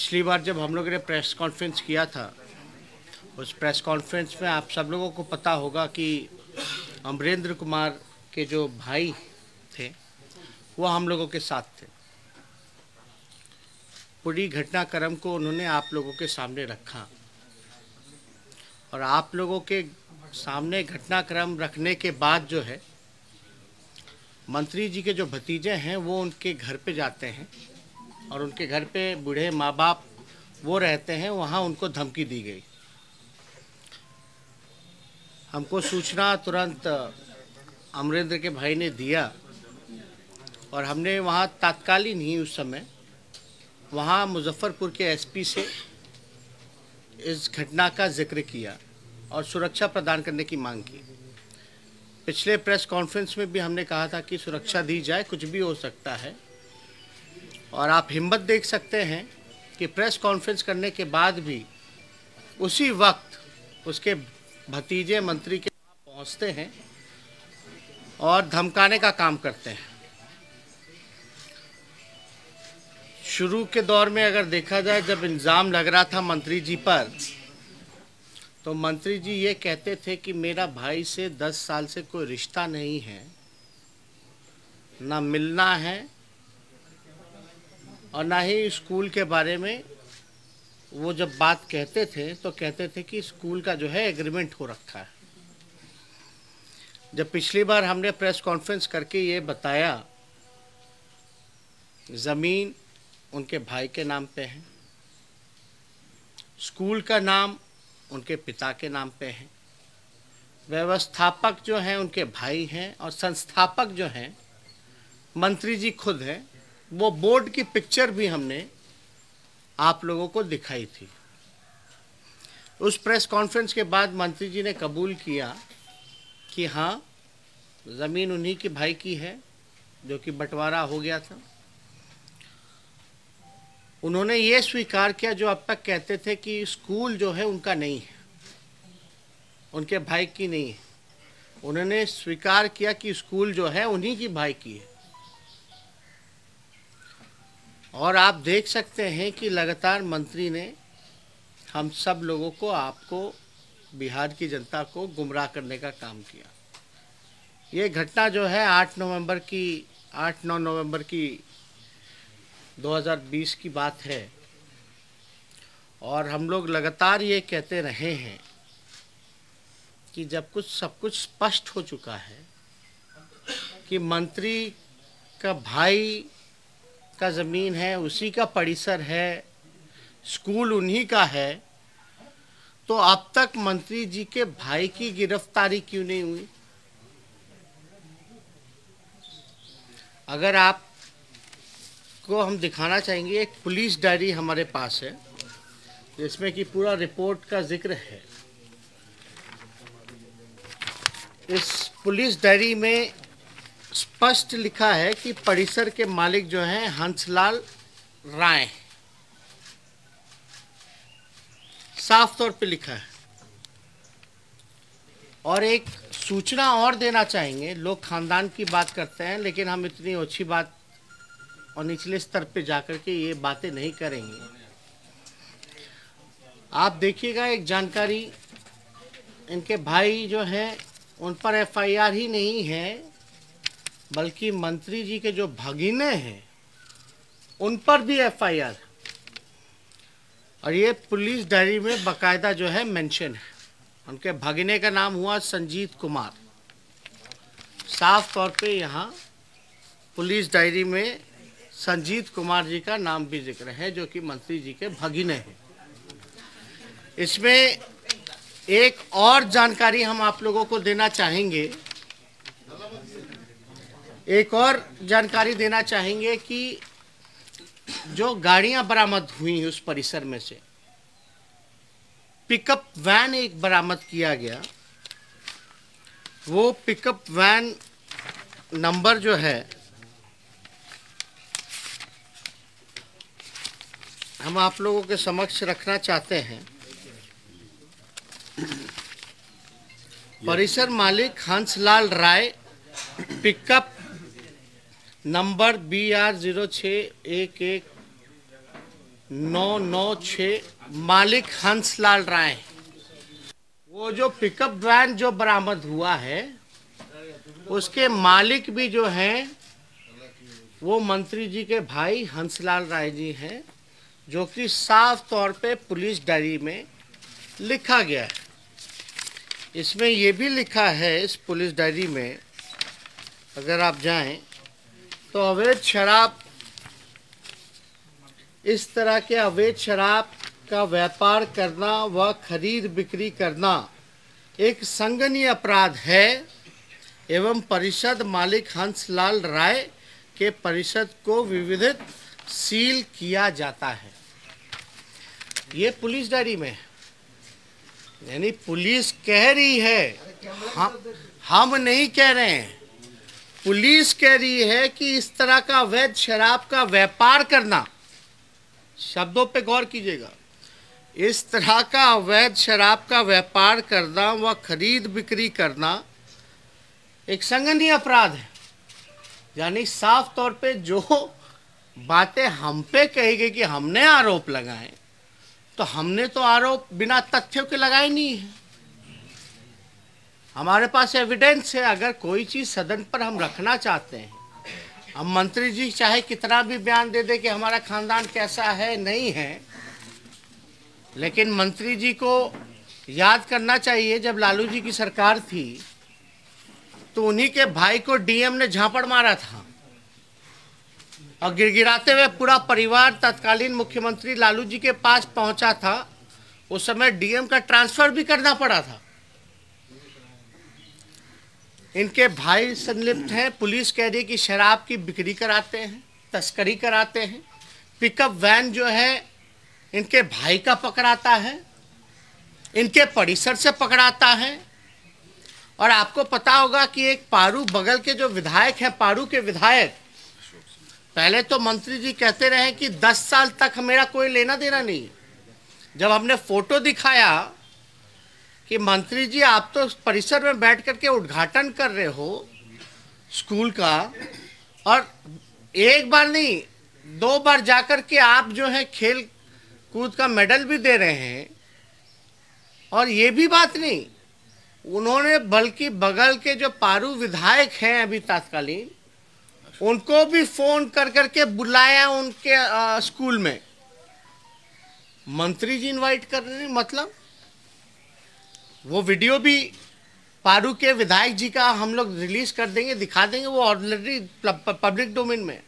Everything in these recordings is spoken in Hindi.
पिछली बार जब हम लोगों ने प्रेस कॉन्फ्रेंस किया था, उस प्रेस कॉन्फ्रेंस में आप सब लोगों को पता होगा कि अमरेंद्र कुमार के जो भाई थे वो हम लोगों के साथ थे। पूरी घटनाक्रम को उन्होंने आप लोगों के सामने रखा और आप लोगों के सामने घटनाक्रम रखने के बाद जो है मंत्री जी के जो भतीजे हैं वो उनके घर पे जाते हैं और उनके घर पे बूढ़े माँ बाप वो रहते हैं, वहाँ उनको धमकी दी गई। हमको सूचना तुरंत अमरेंद्र के भाई ने दिया और हमने वहाँ तात्कालीन ही उस समय वहाँ मुजफ्फरपुर के एसपी से इस घटना का जिक्र किया और सुरक्षा प्रदान करने की मांग की। पिछले प्रेस कॉन्फ्रेंस में भी हमने कहा था कि सुरक्षा दी जाए, कुछ भी हो सकता है। और आप हिम्मत देख सकते हैं कि प्रेस कॉन्फ्रेंस करने के बाद भी उसी वक्त उसके भतीजे मंत्री के वहाँ पहुँचते हैं और धमकाने का काम करते हैं। शुरू के दौर में अगर देखा जाए, जब इल्ज़ाम लग रहा था मंत्री जी पर, तो मंत्री जी ये कहते थे कि मेरा भाई से 10 साल से कोई रिश्ता नहीं है, ना मिलना है और ना ही स्कूल के बारे में। वो जब बात कहते थे तो कहते थे कि स्कूल का जो है एग्रीमेंट हो रखा है। जब पिछली बार हमने प्रेस कॉन्फ्रेंस करके ये बताया, ज़मीन उनके भाई के नाम पे है, स्कूल का नाम उनके पिता के नाम पे है, व्यवस्थापक जो हैं उनके भाई हैं और संस्थापक जो हैं मंत्री जी खुद हैं। वो बोर्ड की पिक्चर भी हमने आप लोगों को दिखाई थी। उस प्रेस कॉन्फ्रेंस के बाद मंत्री जी ने कबूल किया कि हाँ, ज़मीन उन्हीं के भाई की है जो कि बंटवारा हो गया था। उन्होंने ये स्वीकार किया, जो अब तक कहते थे कि स्कूल जो है उनका नहीं है, उनके भाई की नहीं है। उन्होंने स्वीकार किया कि स्कूल जो है उन्हीं की भाई की है। और आप देख सकते हैं कि लगातार मंत्री ने हम सब लोगों को, आपको, बिहार की जनता को गुमराह करने का काम किया। ये घटना जो है 8-9 नवंबर की 2020 की बात है और हम लोग लगातार ये कहते रहे हैं कि जब सब कुछ स्पष्ट हो चुका है कि मंत्री का भाई का ज़मीन है, उसी का परिसर है, स्कूल उन्हीं का है, तो अब तक मंत्री जी के भाई की गिरफ्तारी क्यों नहीं हुई? अगर आप को हम दिखाना चाहेंगे, एक पुलिस डायरी हमारे पास है जिसमें कि पूरा रिपोर्ट का जिक्र है। इस पुलिस डायरी में स्पष्ट लिखा है कि परिसर के मालिक जो हैं हंसलाल राय, साफ तौर पे लिखा है। और एक सूचना और देना चाहेंगे, लोग खानदान की बात करते हैं लेकिन हम इतनी ओछी बात और निचले स्तर पे जाकर के ये बातें नहीं करेंगे। आप देखिएगा, एक जानकारी, इनके भाई जो हैं उन पर एफआईआर ही नहीं है, बल्कि मंत्री जी के जो भगीने हैं उन पर भी एफआईआर है। और ये पुलिस डायरी में बाकायदा जो है मेंशन है। उनके भगीने का नाम हुआ संजीत कुमार। साफ तौर पे यहाँ पुलिस डायरी में संजीत कुमार जी का नाम भी जिक्र है, जो कि मंत्री जी के भगीने हैं। इसमें एक और जानकारी हम आप लोगों को देना चाहेंगे, कि जो गाड़ियां बरामद हुई उस परिसर में से पिकअप वैन एक बरामद किया गया। वो पिकअप वैन नंबर जो है हम आप लोगों के समक्ष रखना चाहते हैं। परिसर मालिक हंसलाल राय, पिकअप नंबर BR 0611 996 मालिक हंसलाल राय। वो जो पिकअप वैन जो बरामद हुआ है उसके मालिक भी जो हैं वो मंत्री जी के भाई हंसलाल राय जी हैं, जो कि साफ तौर पे पुलिस डायरी में लिखा गया है। इसमें ये भी लिखा है इस पुलिस डायरी में, अगर आप जाएं तो अवैध शराब, इस तरह के अवैध शराब का व्यापार करना व खरीद बिक्री करना एक संगीन अपराध है एवं परिषद मालिक हंसलाल राय के परिषद को विविधित सील किया जाता है। ये पुलिस डायरी में, यानी पुलिस कह रही है, हम नहीं कह रहे हैं, पुलिस कह रही है कि इस तरह का अवैध शराब का व्यापार करना, शब्दों पे गौर कीजिएगा, इस तरह का अवैध शराब का व्यापार करना व खरीद बिक्री करना एक संगीन अपराध है। यानी साफ तौर पे जो बातें हम पे कही गई कि हमने आरोप लगाए, तो हमने तो आरोप बिना तथ्यों के लगाए नहीं है। हमारे पास एविडेंस है। अगर कोई चीज़ सदन पर हम रखना चाहते हैं, हम मंत्री जी चाहे कितना भी बयान दे दे कि हमारा खानदान कैसा है, नहीं है, लेकिन मंत्री जी को याद करना चाहिए जब लालू जी की सरकार थी तो उन्हीं के भाई को डीएम ने झापड़ मारा था और गिड़गिड़ाते हुए पूरा परिवार तत्कालीन मुख्यमंत्री लालू जी के पास पहुंचा था। उस समय डीएम का ट्रांसफर भी करना पड़ा था। इनके भाई संलिप्त हैं। पुलिस कह रही है कि शराब की बिक्री कराते हैं, तस्करी कराते हैं। पिकअप वैन जो है इनके भाई का पकड़ाता है, इनके परिसर से पकड़ाता है। और आपको पता होगा कि एक पारू बगल के जो विधायक हैं, पारू के विधायक, पहले तो मंत्री जी कहते रहे कि 10 साल तक मेरा कोई लेना देना नहीं। जब हमने फोटो दिखाया कि मंत्री जी आप तो परिसर में बैठ करके उद्घाटन कर रहे हो स्कूल का, और एक बार नहीं 2 बार जाकर के आप जो है खेल कूद का मेडल भी दे रहे हैं, और ये भी बात नहीं, उन्होंने बल्कि बगल के जो पारू विधायक हैं अभी तत्कालीन, उनको भी फोन कर करके बुलाया उनके स्कूल में। मंत्री जी इनवाइट कर रहे हैं, मतलब वो वीडियो भी पारू के विधायक जी का हम लोग रिलीज कर देंगे, दिखा देंगे, वो ऑलरेडी पब्लिक डोमेन में।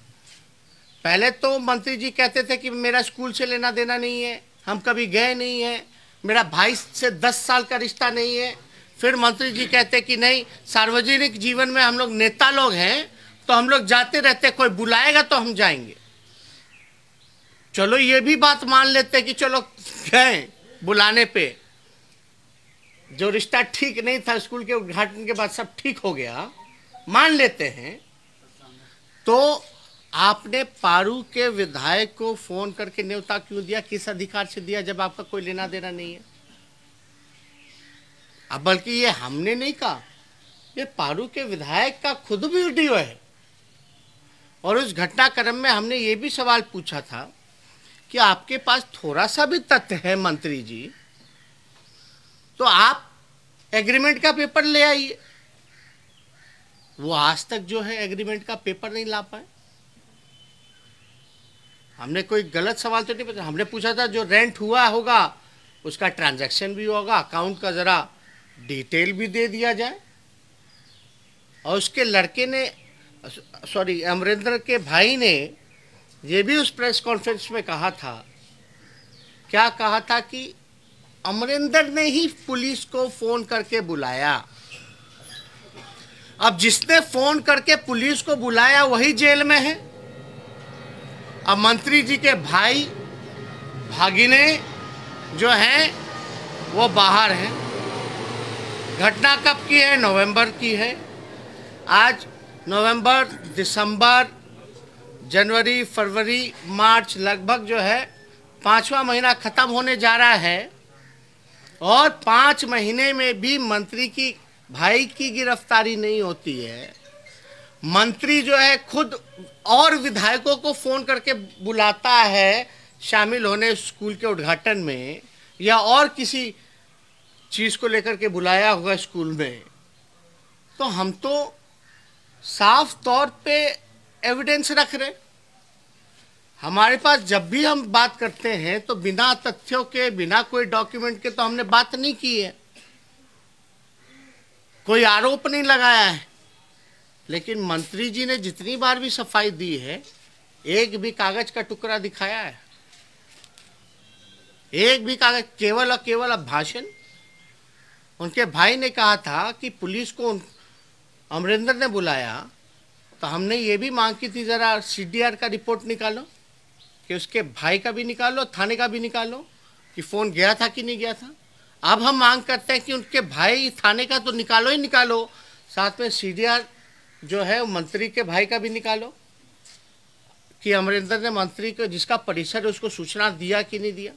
पहले तो मंत्री जी कहते थे कि मेरा स्कूल से लेना देना नहीं है, हम कभी गए नहीं हैं, मेरा भाई से 10 साल का रिश्ता नहीं है। फिर मंत्री जी कहते कि नहीं, सार्वजनिक जीवन में हम लोग नेता लोग हैं तो हम लोग जाते रहते, कोई बुलाएगा तो हम जाएंगे। चलो ये भी बात मान लेते कि चलो गए बुलाने पे, जो रिश्ता ठीक नहीं था स्कूल के उद्घाटन के बाद सब ठीक हो गया, मान लेते हैं। तो आपने पारू के विधायक को फोन करके न्योता क्यों दिया, किस अधिकार से दिया जब आपका कोई लेना देना नहीं है? अब बल्कि ये हमने नहीं कहा, ये पारू के विधायक का खुद भी वीडियो है। और उस घटनाक्रम में हमने ये भी सवाल पूछा था कि आपके पास थोड़ा सा भी तथ्य है मंत्री जी, तो आप एग्रीमेंट का पेपर ले आइए। वो आज तक जो है एग्रीमेंट का पेपर नहीं ला पाए। हमने कोई गलत सवाल तो नहीं पूछा, हमने पूछा था जो रेंट हुआ होगा उसका ट्रांजैक्शन भी होगा, अकाउंट का ज़रा डिटेल भी दे दिया जाए। और उसके लड़के ने, सॉरी अमरिंदर के भाई ने ये भी उस प्रेस कॉन्फ्रेंस में कहा था, क्या कहा था कि अमरिंदर ने ही पुलिस को फ़ोन करके बुलाया। अब जिसने फ़ोन करके पुलिस को बुलाया वही जेल में है। अब मंत्री जी के भाई भागिने जो हैं वो बाहर हैं। घटना कब की है? नवंबर की है। आज नवंबर, दिसंबर, जनवरी, फरवरी, मार्च, लगभग जो है 5वां महीना ख़त्म होने जा रहा है, और 5 महीने में भी मंत्री की भाई की गिरफ्तारी नहीं होती है। मंत्री जो है खुद और विधायकों को फ़ोन करके बुलाता है, शामिल होने स्कूल के उद्घाटन में या और किसी चीज़ को लेकर के बुलाया होगा स्कूल में, तो हम तो साफ तौर पे एविडेंस रख रहे। हमारे पास जब भी हम बात करते हैं तो बिना तथ्यों के, बिना कोई डॉक्यूमेंट के तो हमने बात नहीं की है, कोई आरोप नहीं लगाया है। लेकिन मंत्री जी ने जितनी बार भी सफाई दी है, एक भी कागज का टुकड़ा दिखाया है? एक भी कागज, केवल और केवल अब भाषण। उनके भाई ने कहा था कि पुलिस को अमरिंदर ने बुलाया, तो हमने ये भी मांग की थी ज़रा CDR का रिपोर्ट निकालो, कि उसके भाई का भी निकालो, थाने का भी निकालो कि फ़ोन गया था कि नहीं गया था। अब हम मांग करते हैं कि उनके भाई थाने का तो निकालो ही निकालो, साथ में CDR जो है मंत्री के भाई का भी निकालो कि अमरिंदर ने मंत्री को, जिसका परिसर है, उसको सूचना दिया कि नहीं दिया।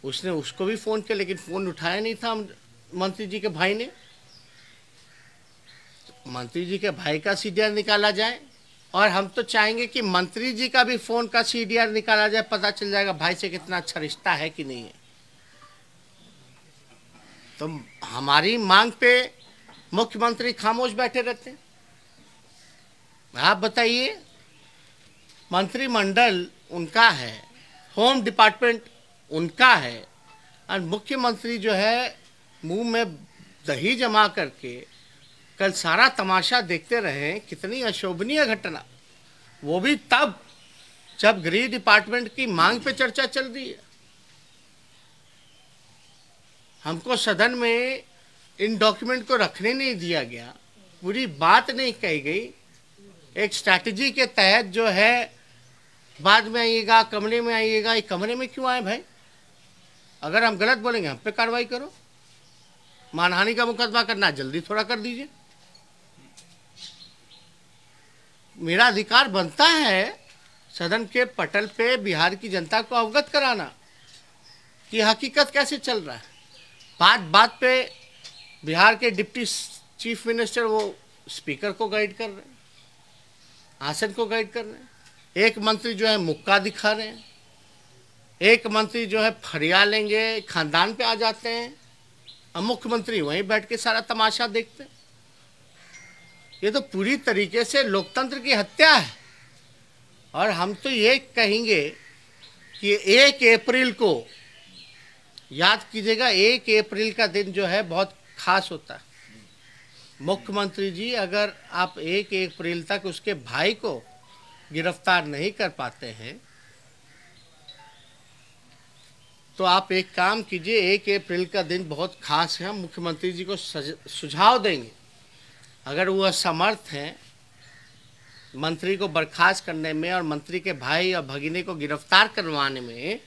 उसने उसको भी फ़ोन किया, लेकिन फ़ोन उठाया नहीं था मंत्री जी के भाई ने। मंत्री जी के भाई का CDR निकाला जाए, और हम तो चाहेंगे कि मंत्री जी का भी फ़ोन का CDR निकाला जाए, पता चल जाएगा भाई से कितना अच्छा रिश्ता है कि नहीं है। तो हमारी मांग पे मुख्यमंत्री खामोश बैठे रहते हैं। आप बताइए, मंत्रिमंडल उनका है, होम डिपार्टमेंट उनका है, और मुख्यमंत्री जो है मुंह में दही जमा करके कल सारा तमाशा देखते रहे। कितनी अशोभनीय घटना, वो भी तब जब गृह डिपार्टमेंट की मांग पे चर्चा चल रही है। हमको सदन में इन डॉक्यूमेंट को रखने नहीं दिया गया, पूरी बात नहीं कही गई। एक स्ट्रैटेजी के तहत जो है, बाद में आइएगा, कमरे में आइएगा। ये कमरे में क्यों आए भाई? अगर हम गलत बोलेंगे हम पे कार्रवाई करो। मानहानि का मुकदमा करना जल्दी थोड़ा कर दीजिए। मेरा अधिकार बनता है सदन के पटल पे बिहार की जनता को अवगत कराना कि हकीकत कैसे चल रहा है। बात बात पे बिहार के डिप्टी चीफ मिनिस्टर वो स्पीकर को गाइड कर रहे हैं, आसन को गाइड कर रहे हैं। एक मंत्री जो है मुक्का दिखा रहे हैं, एक मंत्री जो है फरिया लेंगे खानदान पे आ जाते हैं, और मुख्यमंत्री वहीं बैठ के सारा तमाशा देखते हैं। ये तो पूरी तरीके से लोकतंत्र की हत्या है। और हम तो ये कहेंगे कि 1 अप्रैल को याद कीजिएगा, 1 अप्रैल का दिन जो है बहुत खास होता है। मुख्यमंत्री जी, अगर आप 1 अप्रैल तक उसके भाई को गिरफ्तार नहीं कर पाते हैं, तो आप एक काम कीजिए, 1 अप्रैल का दिन बहुत खास है। हम मुख्यमंत्री जी को सुझाव देंगे, अगर वो असमर्थ हैं मंत्री को बर्खास्त करने में और मंत्री के भाई और भगिनी को गिरफ्तार करवाने में,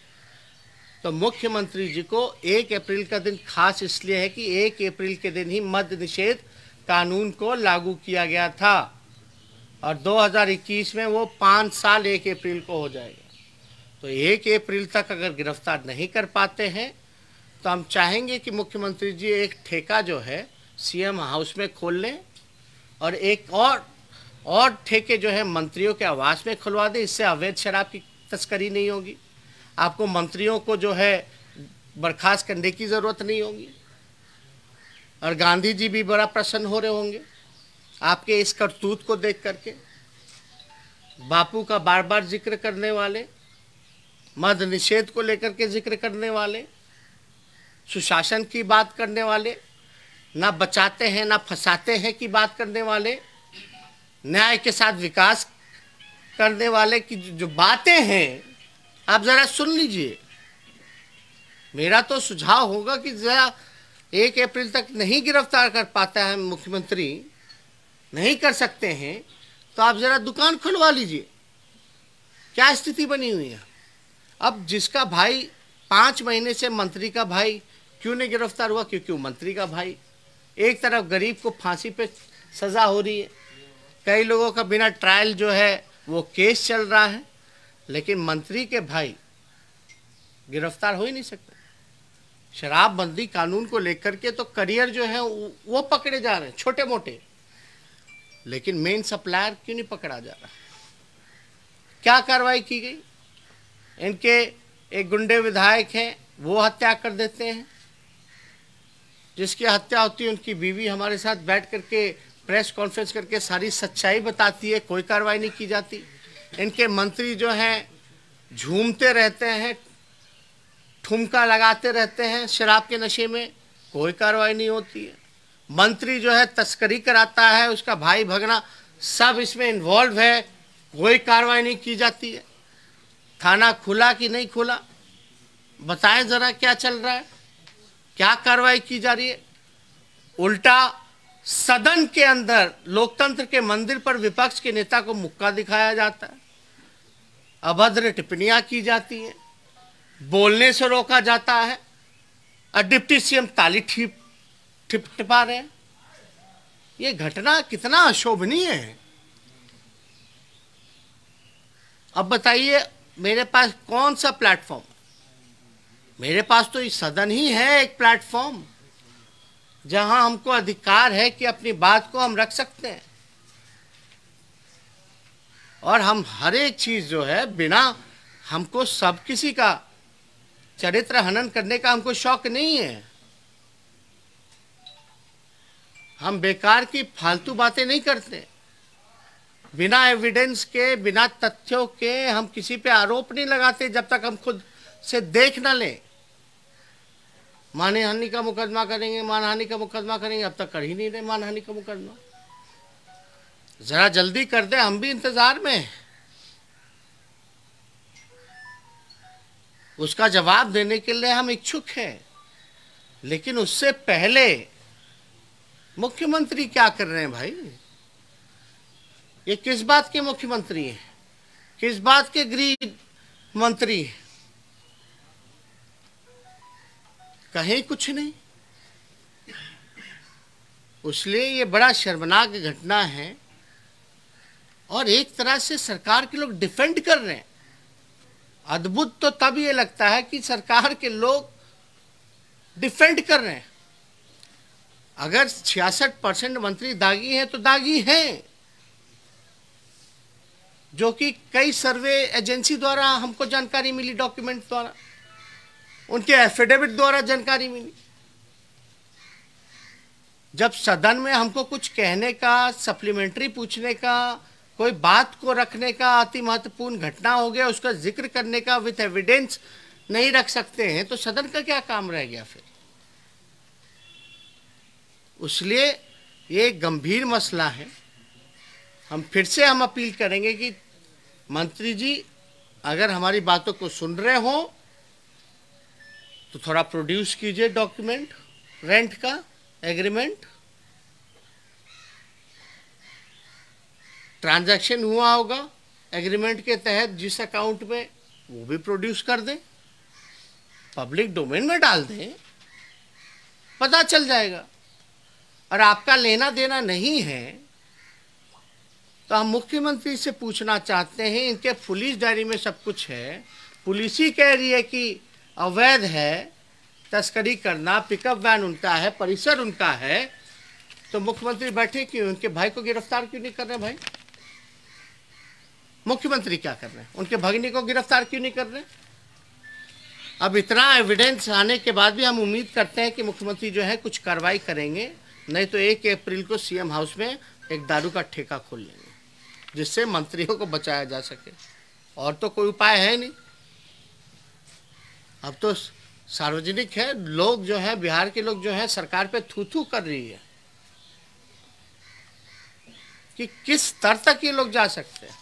तो मुख्यमंत्री जी को 1 अप्रैल का दिन खास इसलिए है कि 1 अप्रैल के दिन ही मद्य निषेध कानून को लागू किया गया था, और 2021 में वो 5 साल 1 अप्रैल को हो जाएगा। तो 1 अप्रैल तक अगर गिरफ्तार नहीं कर पाते हैं, तो हम चाहेंगे कि मुख्यमंत्री जी एक ठेका जो है CM हाउस में खोल लें, और एक और ठेके जो है मंत्रियों के आवास में खुलवा दें। इससे अवैध शराब की तस्करी नहीं होगी, आपको मंत्रियों को जो है बर्खास्त करने की ज़रूरत नहीं होगी, और गांधी जी भी बड़ा प्रसन्न हो रहे होंगे आपके इस करतूत को देख करके। बापू का बार बार जिक्र करने वाले, मद्य निषेध को लेकर के जिक्र करने वाले, सुशासन की बात करने वाले, ना बचाते हैं ना फंसाते हैं की बात करने वाले, न्याय के साथ विकास करने वाले की जो बातें हैं, आप ज़रा सुन लीजिए। मेरा तो सुझाव होगा कि ज़रा 1 अप्रैल तक नहीं गिरफ्तार कर पाता है मुख्यमंत्री, नहीं कर सकते हैं, तो आप ज़रा दुकान खुलवा लीजिए। क्या स्थिति बनी हुई है। अब जिसका भाई 5 महीने से, मंत्री का भाई क्यों नहीं गिरफ्तार हुआ? क्योंकि वो मंत्री का भाई। एक तरफ गरीब को फांसी पे सज़ा हो रही है, कई लोगों का बिना ट्रायल जो है वो केस चल रहा है, लेकिन मंत्री के भाई गिरफ्तार हो ही नहीं सकते। शराबबंदी कानून को लेकर के तो करियर जो है वो पकड़े जा रहे हैं छोटे मोटे, लेकिन मेन सप्लायर क्यों नहीं पकड़ा जा रहा? क्या कार्रवाई की गई? इनके एक गुंडे विधायक हैं, वो हत्या कर देते हैं। जिसकी हत्या होती है उनकी बीवी हमारे साथ बैठ करके प्रेस कॉन्फ्रेंस करके सारी सच्चाई बताती है, कोई कार्रवाई नहीं की जाती। इनके मंत्री जो हैं झूमते रहते हैं, ठुमका लगाते रहते हैं शराब के नशे में, कोई कार्रवाई नहीं होती है। मंत्री जो है तस्करी कराता है, उसका भाई भगना सब इसमें इन्वॉल्व है, कोई कार्रवाई नहीं की जाती है। थाना खुला कि नहीं खुला, बताएं ज़रा क्या चल रहा है, क्या कार्रवाई की जा रही है। उल्टा सदन के अंदर लोकतंत्र के मंदिर पर विपक्ष के नेता को मुक्का दिखाया जाता है, अभद्र टिप्पणियां की जाती हैं, बोलने से रोका जाता है और डिप्टी सीएम ताली टिपा रहे हैं। ये घटना कितना अशोभनीय है। अब बताइए मेरे पास कौन सा प्लेटफॉर्म, मेरे पास तो ये सदन ही है एक प्लेटफॉर्म जहां हमको अधिकार है कि अपनी बात को हम रख सकते हैं। और हम हर एक चीज जो है बिना, हमको सब किसी का चरित्र हनन करने का हमको शौक नहीं है। हम बेकार की फालतू बातें नहीं करते, बिना एविडेंस के, बिना तथ्यों के हम किसी पे आरोप नहीं लगाते जब तक हम खुद से देख ना लें। मानहानि का मुकदमा करेंगे, मानहानि का मुकदमा करेंगे, अब तक कर ही नहीं रहे मानहानि का मुकदमा। जरा जल्दी कर दे, हम भी इंतजार में हैं। उसका जवाब देने के लिए हम इच्छुक हैं, लेकिन उससे पहले मुख्यमंत्री क्या कर रहे हैं भाई? ये किस बात के मुख्यमंत्री हैं, किस बात के गृह मंत्री हैं? कहीं कुछ नहीं। इसलिए ये बड़ा शर्मनाक घटना है और एक तरह से सरकार के लोग डिफेंड कर रहे हैं। अद्भुत तो तब ये लगता है कि सरकार के लोग डिफेंड कर रहे हैं। अगर 66% मंत्री दागी हैं तो दागी हैं, जो कि कई सर्वे एजेंसी द्वारा हमको जानकारी मिली, डॉक्यूमेंट द्वारा, उनके एफिडेविट द्वारा जानकारी मिली। जब सदन में हमको कुछ कहने का, सप्लीमेंट्री पूछने का, कोई बात को रखने का, अति महत्वपूर्ण घटना हो गया उसका जिक्र करने का विथ एविडेंस नहीं रख सकते हैं, तो सदन का क्या काम रह गया फिर? इसलिए ये एक गंभीर मसला है। हम फिर से अपील करेंगे कि मंत्री जी अगर हमारी बातों को सुन रहे हो तो थोड़ा प्रोड्यूस कीजिए डॉक्यूमेंट, रेंट का एग्रीमेंट, ट्रांजैक्शन हुआ होगा एग्रीमेंट के तहत जिस अकाउंट में, वो भी प्रोड्यूस कर दें, पब्लिक डोमेन में डाल दें, पता चल जाएगा। और आपका लेना देना नहीं है तो हम मुख्यमंत्री से पूछना चाहते हैं, इनके पुलिस डायरी में सब कुछ है, पुलिस ही कह रही है कि अवैध है तस्करी करना, पिकअप वैन उनका है, परिसर उनका है, तो मुख्यमंत्री बैठे क्यों? उनके भाई को गिरफ्तार क्यों नहीं कर रहे भाई? मुख्यमंत्री क्या कर रहे हैं? उनके भगिनी को गिरफ्तार क्यों नहीं कर रहे? अब इतना एविडेंस आने के बाद भी हम उम्मीद करते हैं कि मुख्यमंत्री जो है कुछ कार्रवाई करेंगे, नहीं तो 1 अप्रैल को सीएम हाउस में एक दारू का ठेका खोल लेंगे जिससे मंत्रियों को बचाया जा सके। और तो कोई उपाय है नहीं। अब तो सार्वजनिक है, लोग जो है, बिहार के लोग जो है सरकार पे थू थू कर रही है कि किस स्तर तक ये लोग जा सकते हैं।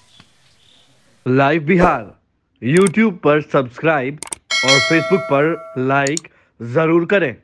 लाइव बिहार यूट्यूब पर सब्सक्राइब और फेसबुक पर लाइक जरूर करें।